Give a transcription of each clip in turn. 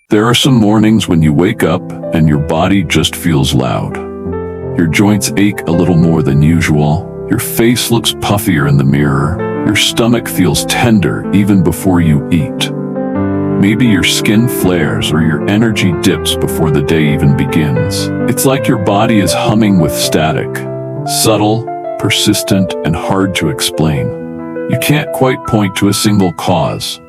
There are some mornings when you wake up and your body just feels loud. Your joints ache a little more than usual, your face looks puffier in the mirror, your stomach feels tender even before you eat. Maybe your skin flares or your energy dips before the day even begins. It's like your body is humming with static, subtle, persistent, and hard to explain. You can't quite point to a single cause.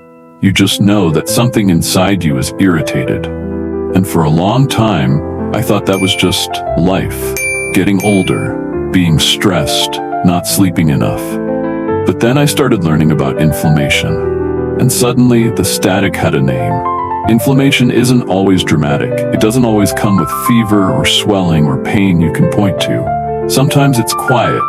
You just know that something inside you is irritated. And for a long time, I thought that was just life. Getting older, being stressed, not sleeping enough. But then I started learning about inflammation. And suddenly, the static had a name. Inflammation isn't always dramatic. It doesn't always come with fever or swelling or pain you can point to. Sometimes it's quiet,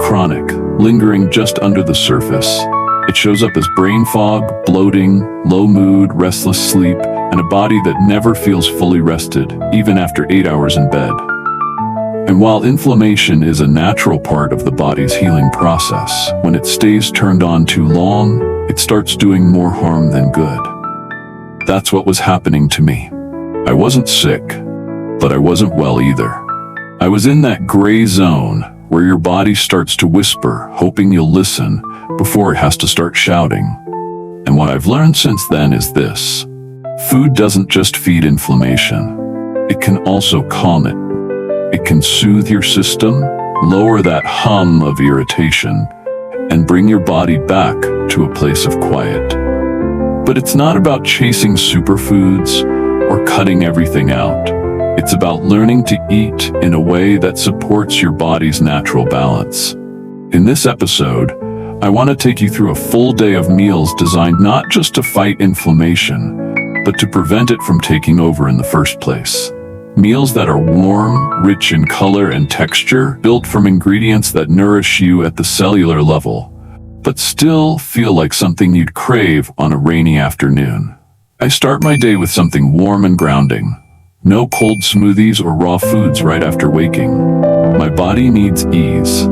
chronic, lingering just under the surface. It shows up as brain fog, bloating, low mood, restless sleep, and a body that never feels fully rested, even after 8 hours in bed. And while inflammation is a natural part of the body's healing process, when it stays turned on too long, it starts doing more harm than good. That's what was happening to me. I wasn't sick, but I wasn't well either. I was in that gray zone where your body starts to whisper, hoping you'll listen, before it has to start shouting. And what I've learned since then is this: food doesn't just feed inflammation, it can also calm it. It can soothe your system, lower that hum of irritation, and bring your body back to a place of quiet. But it's not about chasing superfoods or cutting everything out. It's about learning to eat in a way that supports your body's natural balance. In this episode, I want to take you through a full day of meals designed not just to fight inflammation, but to prevent it from taking over in the first place. Meals that are warm, rich in color and texture, built from ingredients that nourish you at the cellular level, but still feel like something you'd crave on a rainy afternoon. I start my day with something warm and grounding. No cold smoothies or raw foods right after waking. My body needs ease,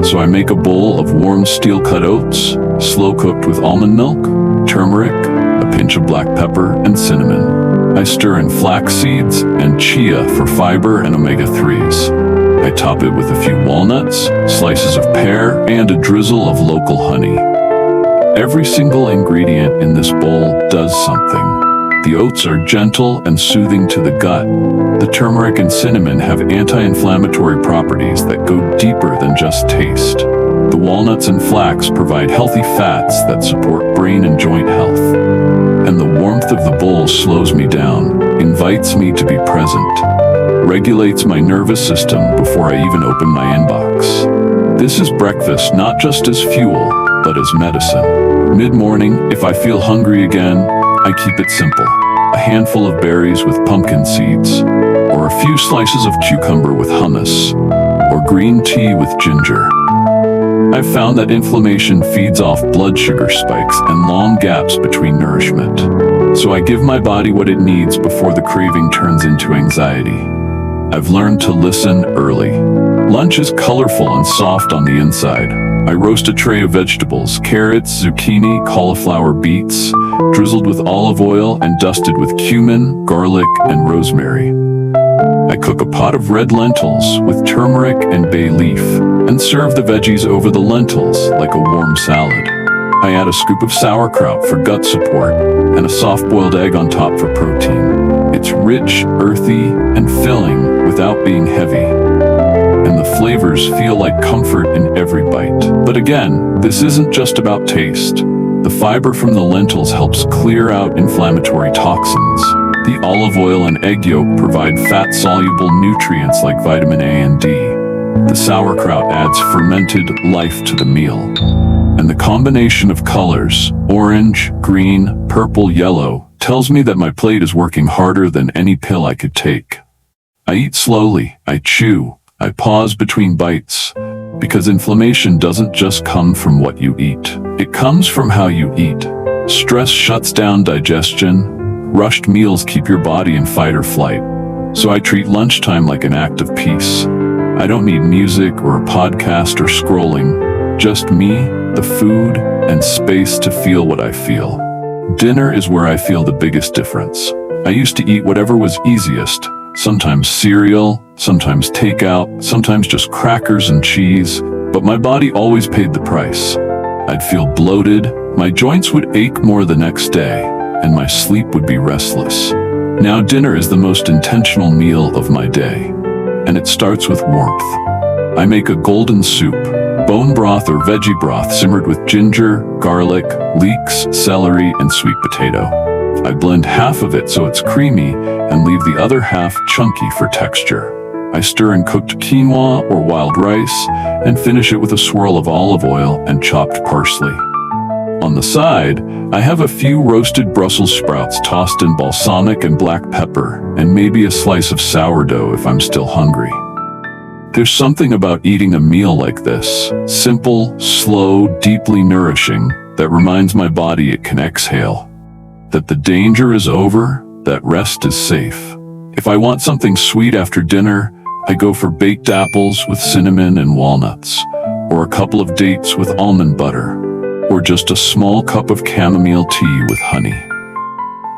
so I make a bowl of warm steel-cut oats, slow-cooked with almond milk, turmeric, a pinch of black pepper, and cinnamon. I stir in flax seeds and chia for fiber and omega-3s. I top it with a few walnuts, slices of pear, and a drizzle of local honey. Every single ingredient in this bowl does something. The oats are gentle and soothing to the gut. The turmeric and cinnamon have anti-inflammatory properties that go deeper than just taste. The walnuts and flax provide healthy fats that support brain and joint health. And the warmth of the bowl slows me down, invites me to be present, regulates my nervous system before I even open my inbox. This is breakfast not just as fuel, but as medicine. Mid-morning, if I feel hungry again, I keep it simple. A handful of berries with pumpkin seeds, or a few slices of cucumber with hummus, or green tea with ginger. I've found that inflammation feeds off blood sugar spikes and long gaps between nourishment. So I give my body what it needs before the craving turns into anxiety. I've learned to listen early. Lunch is colorful and soft on the inside. I roast a tray of vegetables, carrots, zucchini, cauliflower, beets, drizzled with olive oil and dusted with cumin, garlic, and rosemary. I cook a pot of red lentils with turmeric and bay leaf, and serve the veggies over the lentils like a warm salad. I add a scoop of sauerkraut for gut support, and a soft-boiled egg on top for protein. It's rich, earthy, and filling without being heavy. And the flavors feel like comfort in every bite. But again, this isn't just about taste. The fiber from the lentils helps clear out inflammatory toxins. The olive oil and egg yolk provide fat-soluble nutrients like vitamin A and D. The sauerkraut adds fermented life to the meal. And the combination of colors, orange, green, purple, yellow, tells me that my plate is working harder than any pill I could take. I eat slowly, I chew, I pause between bites, because inflammation doesn't just come from what you eat. It comes from how you eat. Stress shuts down digestion. Rushed meals keep your body in fight or flight. So I treat lunchtime like an act of peace. I don't need music or a podcast or scrolling. Just me, the food, and space to feel what I feel. Dinner is where I feel the biggest difference. I used to eat whatever was easiest, sometimes cereal, sometimes takeout, sometimes just crackers and cheese, but my body always paid the price. I'd feel bloated, my joints would ache more the next day, and my sleep would be restless. Now dinner is the most intentional meal of my day, and it starts with warmth. I make a golden soup, bone broth or veggie broth simmered with ginger, garlic, leeks, celery, and sweet potato. I blend half of it so it's creamy and leave the other half chunky for texture. I stir in cooked quinoa or wild rice and finish it with a swirl of olive oil and chopped parsley. On the side, I have a few roasted Brussels sprouts tossed in balsamic and black pepper, and maybe a slice of sourdough if I'm still hungry. There's something about eating a meal like this, simple, slow, deeply nourishing, that reminds my body it can exhale, that the danger is over, that rest is safe. If I want something sweet after dinner, I go for baked apples with cinnamon and walnuts, or a couple of dates with almond butter, or just a small cup of chamomile tea with honey.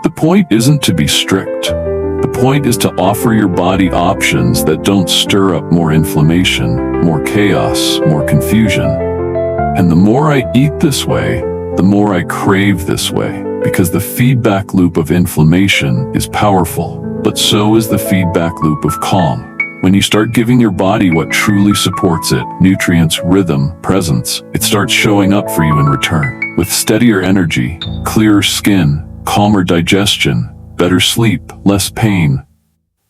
The point isn't to be strict. The point is to offer your body options that don't stir up more inflammation, more chaos, more confusion. And the more I eat this way, the more I crave this way, because the feedback loop of inflammation is powerful, but so is the feedback loop of calm. When you start giving your body what truly supports it, nutrients, rhythm, presence, it starts showing up for you in return. With steadier energy, clearer skin, calmer digestion, better sleep, less pain,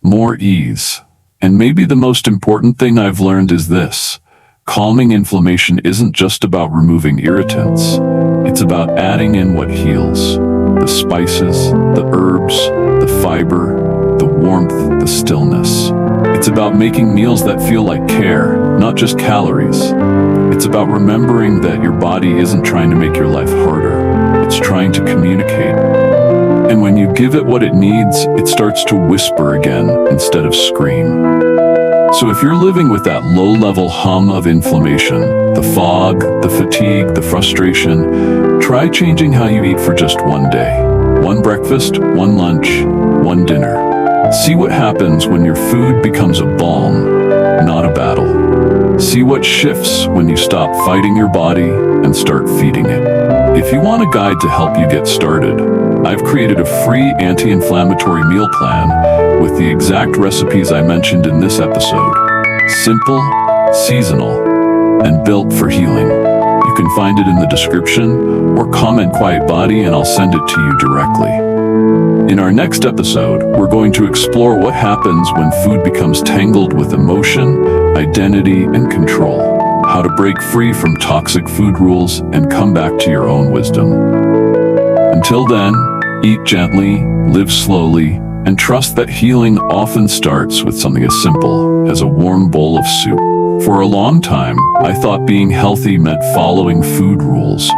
more ease. And maybe the most important thing I've learned is this: calming inflammation isn't just about removing irritants. It's about adding in what heals. The spices, the herbs, the fiber, the warmth, the stillness. It's about making meals that feel like care, not just calories. It's about remembering that your body isn't trying to make your life harder. It's trying to communicate. And when you give it what it needs, it starts to whisper again instead of scream. So if you're living with that low-level hum of inflammation, the fog, the fatigue, the frustration, try changing how you eat for just one day. One breakfast, one lunch, one dinner. See what happens when your food becomes a balm, not a battle. See what shifts when you stop fighting your body and start feeding it. If you want a guide to help you get started, I've created a free anti-inflammatory meal plan with the exact recipes I mentioned in this episode. Simple, seasonal, and built for healing. You can find it in the description or comment Quiet Body and I'll send it to you directly. In our next episode, we're going to explore what happens when food becomes tangled with emotion, identity, and control. How to break free from toxic food rules and come back to your own wisdom. Until then, eat gently, live slowly, and trust that healing often starts with something as simple as a warm bowl of soup. For a long time, I thought being healthy meant following food rules.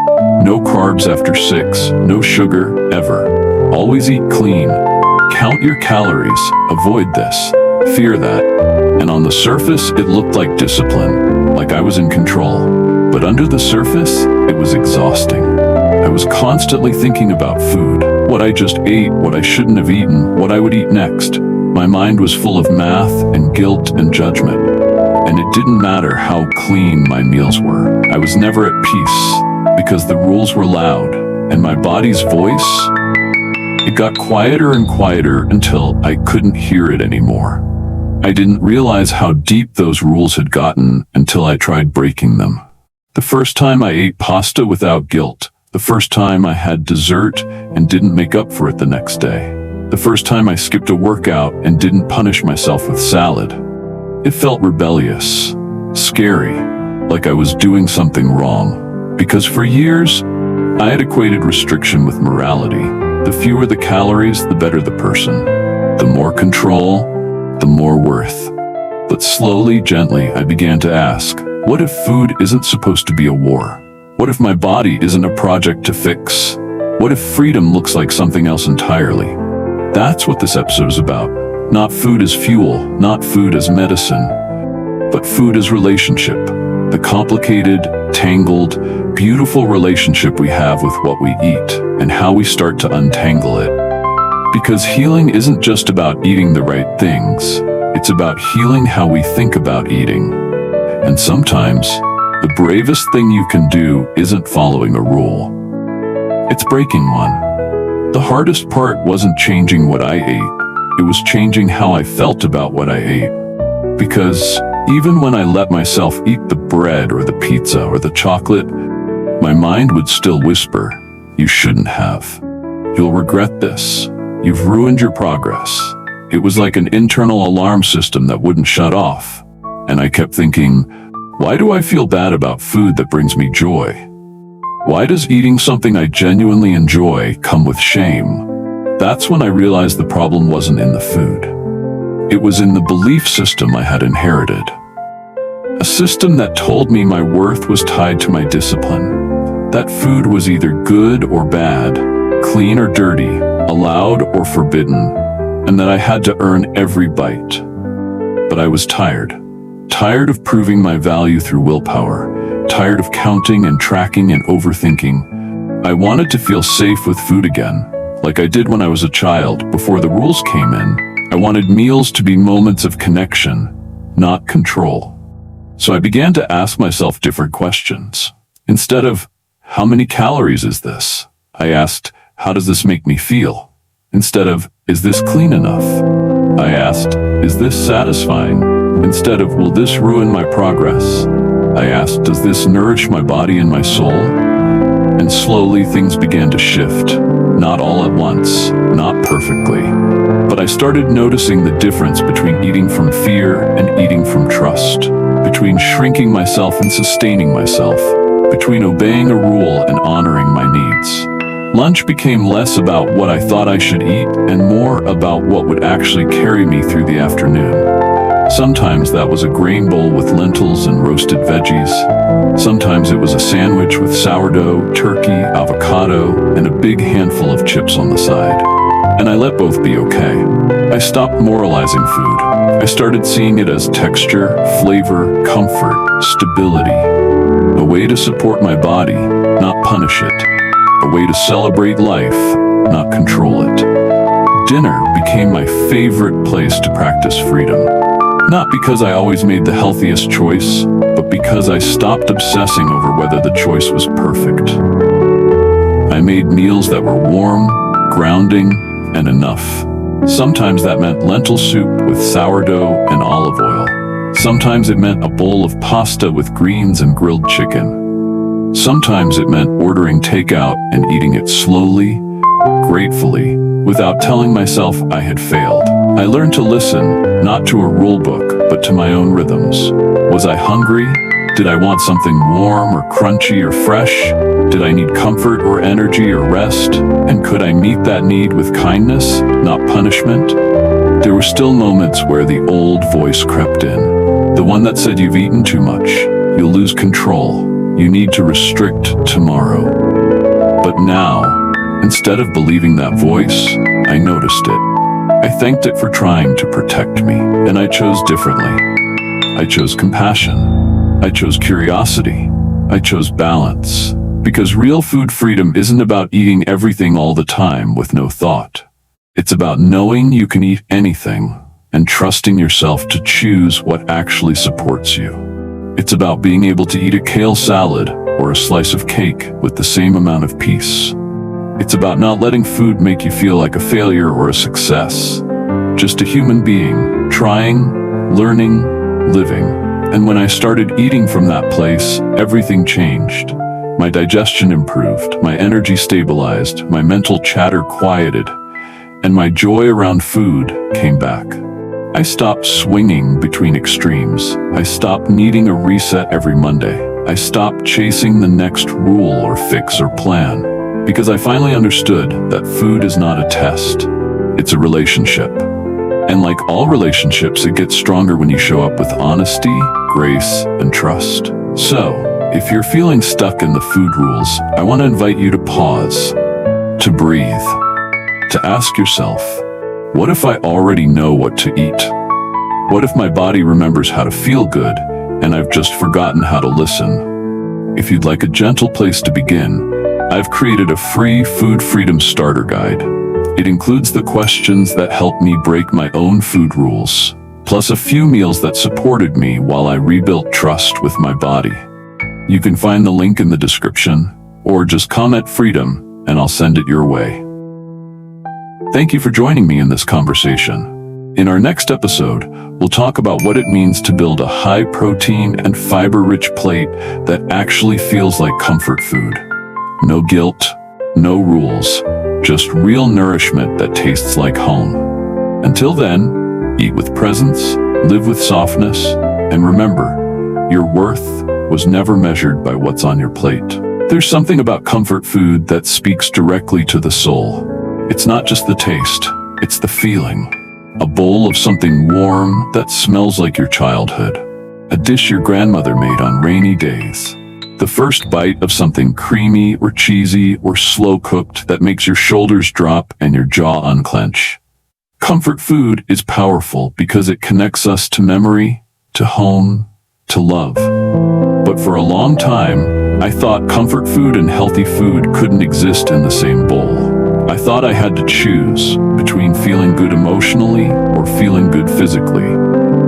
No carbs after 6, no sugar, ever. Always eat clean. Count your calories. Avoid this. Fear that. And on the surface, it looked like discipline, like I was in control. But under the surface, it was exhausting. I was constantly thinking about food, what I just ate, what I shouldn't have eaten, what I would eat next. My mind was full of math and guilt and judgment. And it didn't matter how clean my meals were. I was never at peace because the rules were loud, and my body's voice, it got quieter and quieter until I couldn't hear it anymore. I didn't realize how deep those rules had gotten until I tried breaking them. The first time I ate pasta without guilt. The first time I had dessert and didn't make up for it the next day. The first time I skipped a workout and didn't punish myself with salad. It felt rebellious, scary, like I was doing something wrong. Because for years, I had equated restriction with morality. The fewer the calories, the better the person. The more control, the more worth. But slowly, gently, I began to ask, what if food isn't supposed to be a war? What if my body isn't a project to fix? What if freedom looks like something else entirely? That's what this episode is about. Not food as fuel, not food as medicine, but food as relationship. The complicated, tangled, beautiful relationship we have with what we eat and how we start to untangle it. Because healing isn't just about eating the right things, it's about healing how we think about eating. And sometimes, the bravest thing you can do isn't following a rule. It's breaking one. The hardest part wasn't changing what I ate, it was changing how I felt about what I ate. Because even when I let myself eat the bread or the pizza or the chocolate, my mind would still whisper, "You shouldn't have. You'll regret this. You've ruined your progress." It was like an internal alarm system that wouldn't shut off. And I kept thinking, why do I feel bad about food that brings me joy? Why does eating something I genuinely enjoy come with shame? That's when I realized the problem wasn't in the food. It was in the belief system I had inherited. A system that told me my worth was tied to my discipline. That food was either good or bad, clean or dirty, allowed or forbidden, and that I had to earn every bite. But I was tired. Tired of proving my value through willpower, tired of counting and tracking and overthinking. I wanted to feel safe with food again, like I did when I was a child before the rules came in. I wanted meals to be moments of connection, not control. So I began to ask myself different questions. Instead of, how many calories is this? I asked, how does this make me feel? Instead of, is this clean enough? I asked, is this satisfying? Instead of, will this ruin my progress? I asked, does this nourish my body and my soul? And slowly things began to shift. Not all at once, not perfectly. But I started noticing the difference between eating from fear and eating from trust. Between shrinking myself and sustaining myself. Between obeying a rule and honoring my needs. Lunch became less about what I thought I should eat and more about what would actually carry me through the afternoon. Sometimes that was a grain bowl with lentils and roasted veggies. Sometimes it was a sandwich with sourdough, turkey, avocado, and a big handful of chips on the side. And I let both be okay. I stopped moralizing food. I started seeing it as texture, flavor, comfort, stability. A way to support my body, not punish it. A way to celebrate life, not control it. Dinner became my favorite place to practice freedom. Not because I always made the healthiest choice, but because I stopped obsessing over whether the choice was perfect. I made meals that were warm, grounding, and enough. Sometimes that meant lentil soup with sourdough and olive oil. Sometimes it meant a bowl of pasta with greens and grilled chicken. Sometimes it meant ordering takeout and eating it slowly, gratefully, without telling myself I had failed. I learned to listen, not to a rule book, but to my own rhythms. Was I hungry? Did I want something warm or crunchy or fresh? Did I need comfort or energy or rest? And could I meet that need with kindness, not punishment? There were still moments where the old voice crept in. The one that said you've eaten too much, you'll lose control, you need to restrict tomorrow. But now, instead of believing that voice, I noticed it. I thanked it for trying to protect me, and I chose differently. I chose compassion. I chose curiosity. I chose balance. Because real food freedom isn't about eating everything all the time with no thought. It's about knowing you can eat anything and trusting yourself to choose what actually supports you. It's about being able to eat a kale salad or a slice of cake with the same amount of peace. It's about not letting food make you feel like a failure or a success. Just a human being, trying, learning, living. And when I started eating from that place, everything changed. My digestion improved, my energy stabilized, my mental chatter quieted, and my joy around food came back. I stopped swinging between extremes. I stopped needing a reset every Monday. I stopped chasing the next rule or fix or plan. Because I finally understood that food is not a test. It's a relationship. And like all relationships, it gets stronger when you show up with honesty, grace, and trust. So, if you're feeling stuck in the food rules, I want to invite you to pause, to breathe, to ask yourself, what if I already know what to eat? What if my body remembers how to feel good, and I've just forgotten how to listen? If you'd like a gentle place to begin, I've created a free food freedom starter guide. It includes the questions that help me break my own food rules, plus a few meals that supported me while I rebuilt trust with my body. You can find the link in the description, or just comment freedom and I'll send it your way. Thank you for joining me in this conversation. In our next episode, we'll talk about what it means to build a high-protein and fiber-rich plate that actually feels like comfort food. No guilt, no rules, just real nourishment that tastes like home. Until then, eat with presence, live with softness, and remember, your worth was never measured by what's on your plate. There's something about comfort food that speaks directly to the soul. It's not just the taste, it's the feeling. A bowl of something warm that smells like your childhood. A dish your grandmother made on rainy days. The first bite of something creamy or cheesy or slow-cooked that makes your shoulders drop and your jaw unclench. Comfort food is powerful because it connects us to memory, to home, to love. But for a long time, I thought comfort food and healthy food couldn't exist in the same bowl. I thought I had to choose between feeling good emotionally or feeling good physically,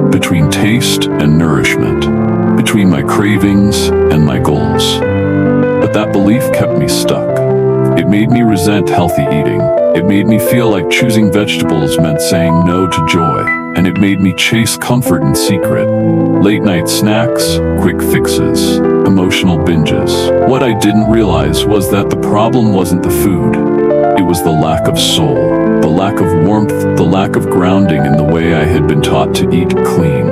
between taste and nourishment, between my cravings and my goals. But that belief kept me stuck. It made me resent healthy eating. It made me feel like choosing vegetables meant saying no to joy. And it made me chase comfort in secret. Late night snacks, quick fixes, emotional binges. What I didn't realize was that the problem wasn't the food. It was the lack of soul, the lack of warmth, the lack of grounding in the way I had been taught to eat clean.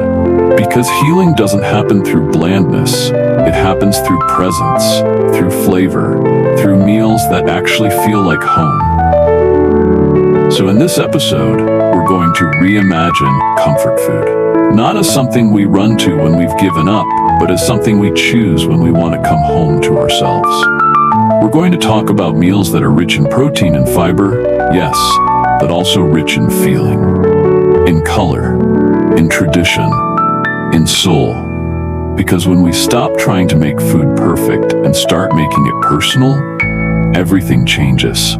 Because healing doesn't happen through blandness, it happens through presence, through flavor, through meals that actually feel like home. So in this episode, we're going to reimagine comfort food. Not as something we run to when we've given up, but as something we choose when we want to come home to ourselves. We're going to talk about meals that are rich in protein and fiber, yes, but also rich in feeling, in color, in tradition, in soul. Because when we stop trying to make food perfect and start making it personal, everything changes.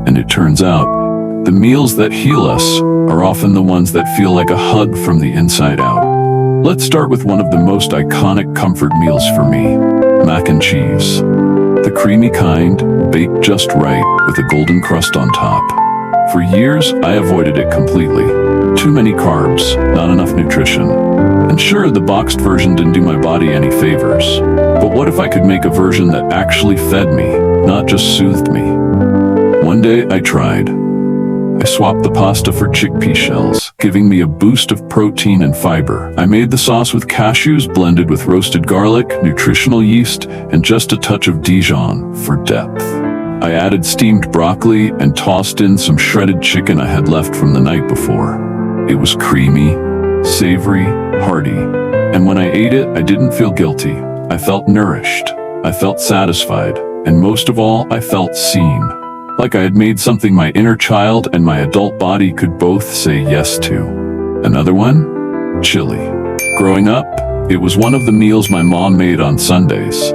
And it turns out, the meals that heal us are often the ones that feel like a hug from the inside out. Let's start with one of the most iconic comfort meals for me, mac and cheese. The creamy kind, baked just right with a golden crust on top. For years, I avoided it completely. Too many carbs, not enough nutrition. And sure, the boxed version didn't do my body any favors. But what if I could make a version that actually fed me, not just soothed me? One day, I tried. I swapped the pasta for chickpea shells, giving me a boost of protein and fiber. I made the sauce with cashews blended with roasted garlic, nutritional yeast, and just a touch of Dijon for depth. I added steamed broccoli and tossed in some shredded chicken I had left from the night before. It was creamy, savory, hearty, and when I ate it, I didn't feel guilty. I felt nourished. I felt satisfied, and most of all, I felt seen. Like I had made something my inner child and my adult body could both say yes to. Another one? Chili. Growing up, it was one of the meals my mom made on Sundays.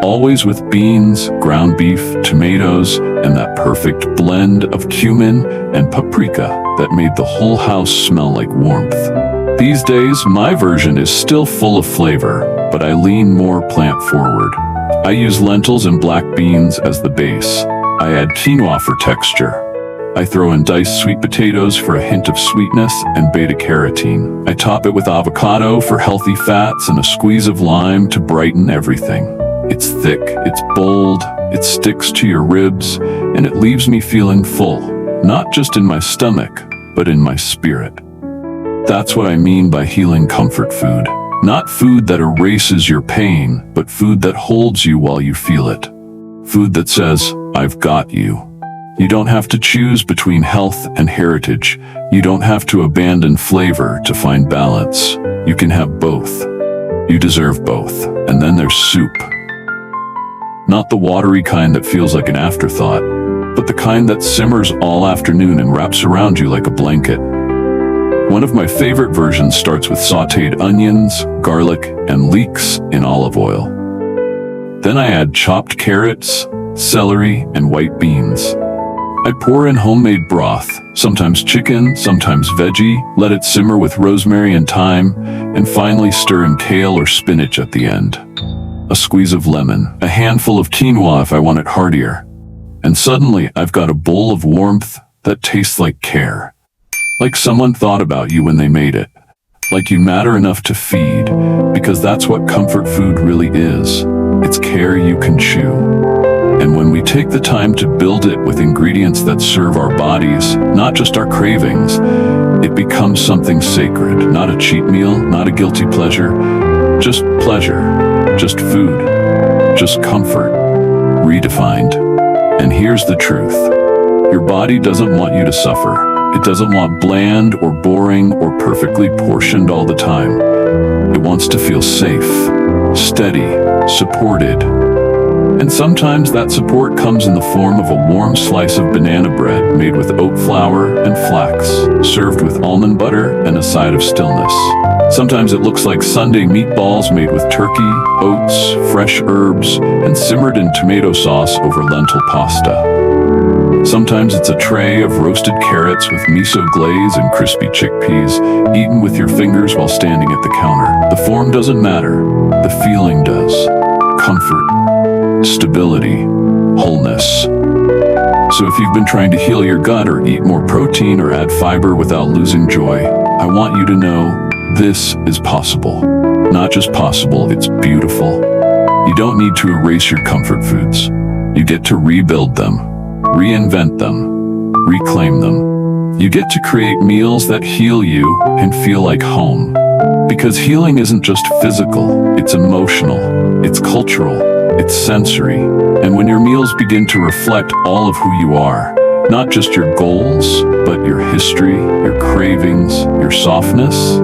Always with beans, ground beef, tomatoes, and that perfect blend of cumin and paprika that made the whole house smell like warmth. These days, my version is still full of flavor, but I lean more plant-forward. I use lentils and black beans as the base. I add quinoa for texture. I throw in diced sweet potatoes for a hint of sweetness and beta-carotene. I top it with avocado for healthy fats and a squeeze of lime to brighten everything. It's thick, it's bold, it sticks to your ribs, and it leaves me feeling full, not just in my stomach, but in my spirit. That's what I mean by healing comfort food. Not food that erases your pain, but food that holds you while you feel it. Food that says, I've got you. You don't have to choose between health and heritage. You don't have to abandon flavor to find balance. You can have both. You deserve both. And then there's soup. Not the watery kind that feels like an afterthought, but the kind that simmers all afternoon and wraps around you like a blanket. One of my favorite versions starts with sautéed onions, garlic, and leeks in olive oil. Then I add chopped carrots, celery, and white beans. I'd pour in homemade broth, sometimes chicken, sometimes veggie, let it simmer with rosemary and thyme, and finally stir in kale or spinach at the end. A squeeze of lemon, a handful of quinoa if I want it heartier. And suddenly I've got a bowl of warmth that tastes like care. Like someone thought about you when they made it. Like you matter enough to feed, because that's what comfort food really is. It's care you can chew. And when we take the time to build it with ingredients that serve our bodies, not just our cravings, it becomes something sacred, not a cheat meal, not a guilty pleasure, just food, just comfort, redefined. And here's the truth. Your body doesn't want you to suffer. It doesn't want bland or boring or perfectly portioned all the time. It wants to feel safe, steady, supported. And sometimes that support comes in the form of a warm slice of banana bread made with oat flour and flax, served with almond butter and a side of stillness. Sometimes it looks like Sunday meatballs made with turkey, oats, fresh herbs, and simmered in tomato sauce over lentil pasta. Sometimes it's a tray of roasted carrots with miso glaze and crispy chickpeas, eaten with your fingers while standing at the counter. The form doesn't matter, the feeling does. Comfort, stability, wholeness. So if you've been trying to heal your gut or eat more protein or add fiber without losing joy, I want you to know this is possible. Not just possible, it's beautiful. You don't need to erase your comfort foods. You get to rebuild them, reinvent them, reclaim them. You get to create meals that heal you and feel like home. Because healing isn't just physical, it's emotional, it's cultural, it's sensory. And when your meals begin to reflect all of who you are, not just your goals, but your history, your cravings, your softness,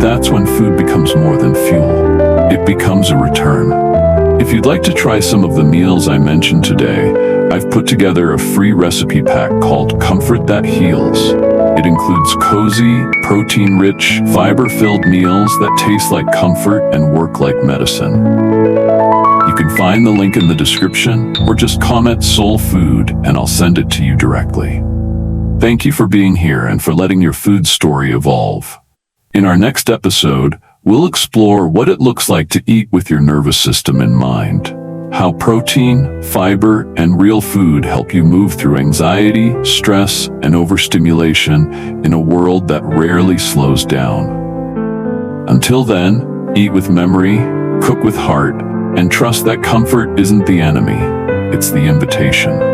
that's when food becomes more than fuel. It becomes a return. If you'd like to try some of the meals I mentioned today, I've put together a free recipe pack called Comfort That Heals. It includes cozy, protein-rich, fiber-filled meals that taste like comfort and work like medicine. You can find the link in the description or just comment Soul Food and I'll send it to you directly. Thank you for being here and for letting your food story evolve. In our next episode, we'll explore what it looks like to eat with your nervous system in mind. How protein, fiber, and real food help you move through anxiety, stress, and overstimulation in a world that rarely slows down. Until then, eat with memory, cook with heart, and trust that comfort isn't the enemy, it's the invitation.